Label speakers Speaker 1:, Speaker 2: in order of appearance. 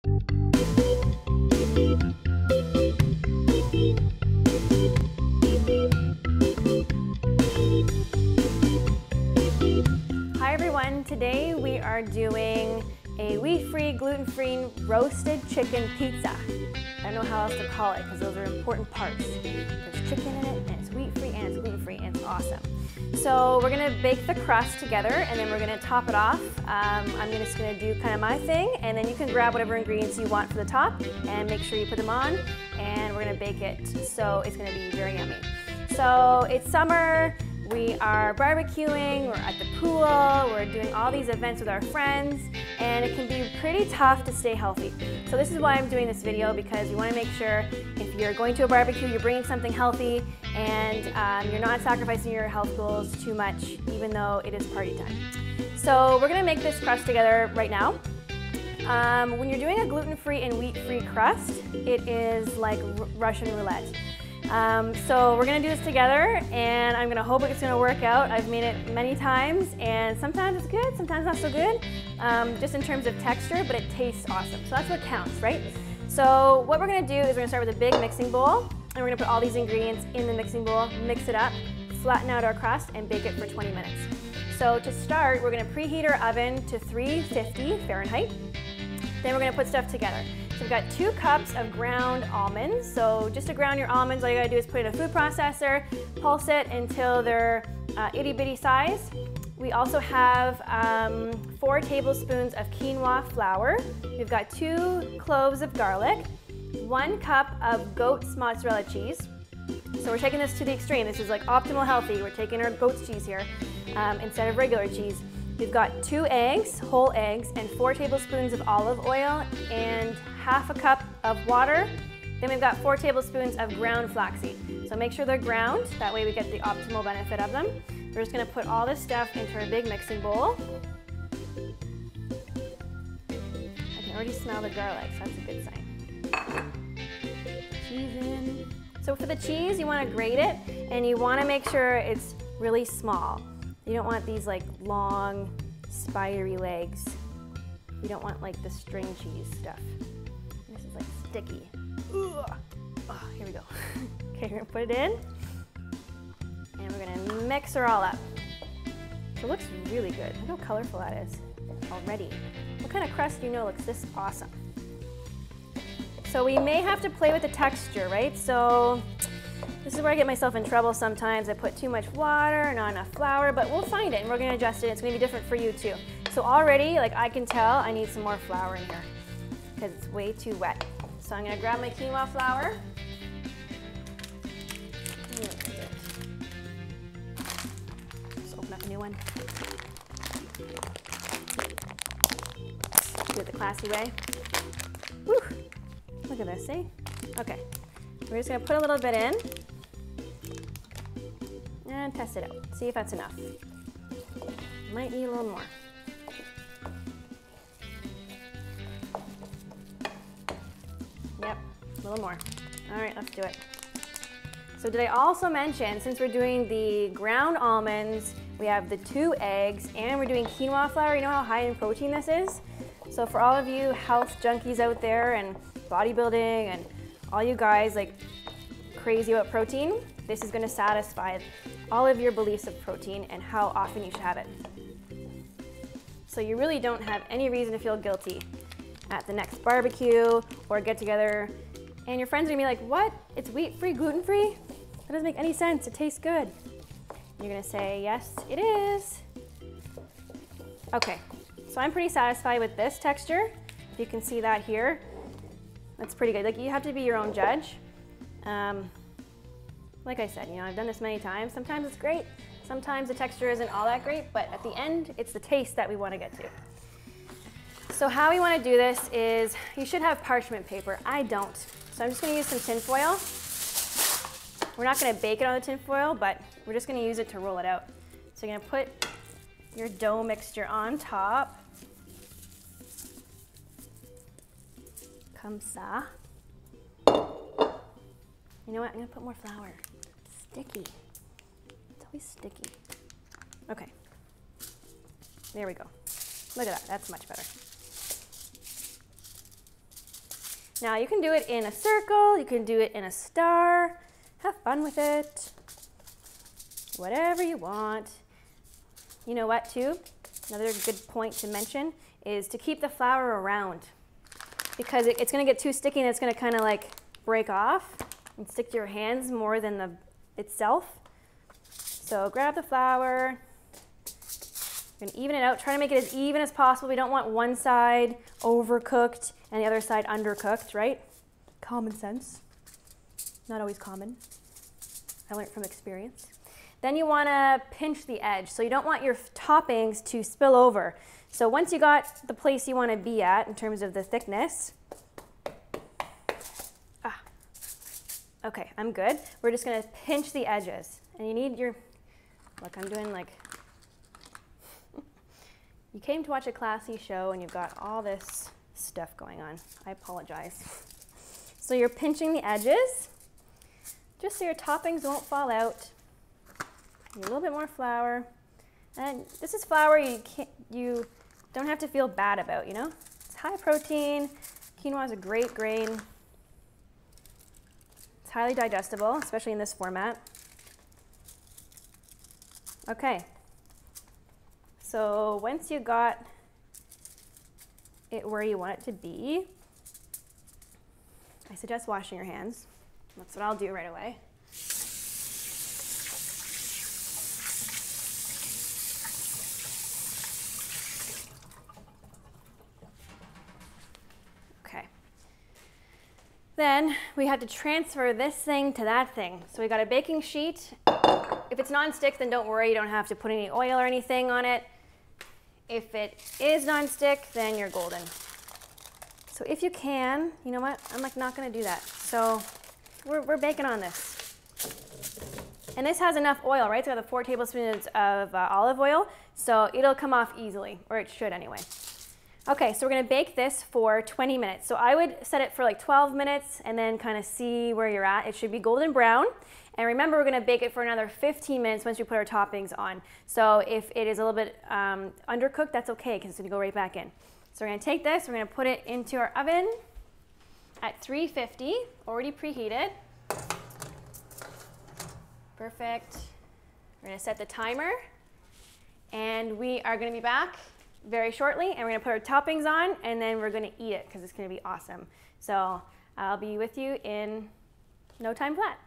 Speaker 1: Hi everyone, today we are doing a wheat-free, gluten-free roasted chicken pizza. I don't know how else to call it because those are important parts. There's chicken in it, and it's wheat-free, and it's gluten-free, and it's awesome. So we're gonna bake the crust together, and then we're gonna top it off. I'm just gonna do kind of my thing, and then you can grab whatever ingredients you want for the top, and make sure you put them on, and we're gonna bake it. So it's gonna be very yummy. So it's summer. We are barbecuing, we're at the pool, we're doing all these events with our friends, and it can be pretty tough to stay healthy. So this is why I'm doing this video, because you want to make sure if you're going to a barbecue, you're bringing something healthy, and you're not sacrificing your health goals too much, even though it is party time. So we're going to make this crust together right now. When you're doing a gluten-free and wheat-free crust, it is like Russian roulette. So we're gonna do this together, and I'm gonna hope it's gonna work out. I've made it many times, and sometimes it's good, sometimes not so good, just in terms of texture, but it tastes awesome. So that's what counts, right? So what we're gonna do is we're gonna start with a big mixing bowl, and we're gonna put all these ingredients in the mixing bowl, mix it up, flatten out our crust, and bake it for 20 minutes. So to start, we're gonna preheat our oven to 350 Fahrenheit. Then we're gonna put stuff together. So we've got 2 cups of ground almonds. So just to ground your almonds, all you gotta do is put it in a food processor, pulse it until they're itty bitty size. We also have 4 tablespoons of quinoa flour. We've got 2 cloves of garlic, 1 cup of goat's mozzarella cheese. So we're taking this to the extreme. This is like optimal healthy. We're taking our goat's cheese here instead of regular cheese. We've got 2 eggs, whole eggs, and 4 tablespoons of olive oil, and half a cup of water. Then we've got 4 tablespoons of ground flaxseed. So make sure they're ground, that way we get the optimal benefit of them. We're just gonna put all this stuff into our big mixing bowl. I can already smell the garlic, so that's a good sign. Cheese in. So for the cheese, you wanna grate it, and you wanna make sure it's really small. You don't want these like long, spidery legs. You don't want like the string cheese stuff. This is like sticky. Ugh. Oh, here we go. Okay, we're gonna put it in, and we're gonna mix her all up. It looks really good. Look how colorful that is already. What kind of crust do you know looks this awesome? So we may have to play with the texture, right? So this is where I get myself in trouble sometimes. I put too much water, not enough flour, but we'll find it and we're gonna adjust it. It's gonna be different for you too. So already, like I can tell, I need some more flour in here because it's way too wet. So I'm gonna grab my quinoa flour. Just open up a new one. Do it the classy way. Whew. Look at this, see? Okay, we're just gonna put a little bit in and test it out. See if that's enough. Might need a little more. Yep, a little more. All right, let's do it. So did I also mention, since we're doing the ground almonds, we have the 2 eggs, and we're doing quinoa flour. You know how high in protein this is? So for all of you health junkies out there and bodybuilding and all you guys like crazy about protein, this is going to satisfy all of your beliefs of protein and how often you should have it. So you really don't have any reason to feel guilty at the next barbecue or get together and your friends are gonna be like, what? It's wheat-free, gluten-free? That doesn't make any sense. It tastes good. You're gonna say, yes, it is. Okay, so I'm pretty satisfied with this texture. If you can see that here, that's pretty good. Like, you have to be your own judge. Like I said, you know, I've done this many times. Sometimes it's great, sometimes the texture isn't all that great, but at the end, it's the taste that we want to get to. So how we want to do this is, you should have parchment paper. I don't. So I'm just going to use some tin foil. We're not going to bake it on the tin foil, but we're just going to use it to roll it out. So you're going to put your dough mixture on top. Comme ça. You know what? I'm going to put more flour. It's sticky. It's always sticky. Okay. There we go. Look at that. That's much better. Now you can do it in a circle, you can do it in a star. Have fun with it. Whatever you want. You know what too? Another good point to mention is to keep the flour around, because it's going to get too sticky and it's going to kind of like break off and stick to your hands more than the itself. So grab the flour, you're going to even it out. Try to make it as even as possible. We don't want one side overcooked and the other side undercooked, right? Common sense. Not always common. I learned from experience. Then you want to pinch the edge. So you don't want your toppings to spill over. So once you got the place you want to be at in terms of the thickness, okay, I'm good. We're just going to pinch the edges. And you need your, look, I'm doing like, you came to watch a classy show and you've got all this stuff going on. I apologize. So you're pinching the edges, just so your toppings won't fall out. Need a little bit more flour. And this is flour you don't have to feel bad about, you know? It's high protein. Quinoa is a great grain. It's highly digestible, especially in this format. Okay. So once you got it where you want it to be, I suggest washing your hands. That's what I'll do right away. Okay. Then we have to transfer this thing to that thing. So we got a baking sheet. If it's non-stick, then don't worry, you don't have to put any oil or anything on it. If it is non-stick, then you're golden. So if you can, you know what? I'm like not gonna do that. So we're baking on this. And this has enough oil, right? So we have the 4 tablespoons of olive oil, so it'll come off easily, or it should anyway. Okay, so we're gonna bake this for 20 minutes. So I would set it for like 12 minutes and then kind of see where you're at. It should be golden brown. And remember, we're gonna bake it for another 15 minutes once we put our toppings on. So if it is a little bit undercooked, that's okay, because it's gonna go right back in. So we're gonna take this, we're gonna put it into our oven at 350, already preheated. Perfect. We're gonna set the timer, and we are gonna be back very shortly, and we're gonna put our toppings on, and then we're gonna eat it, because it's gonna be awesome. So I'll be with you in no time flat.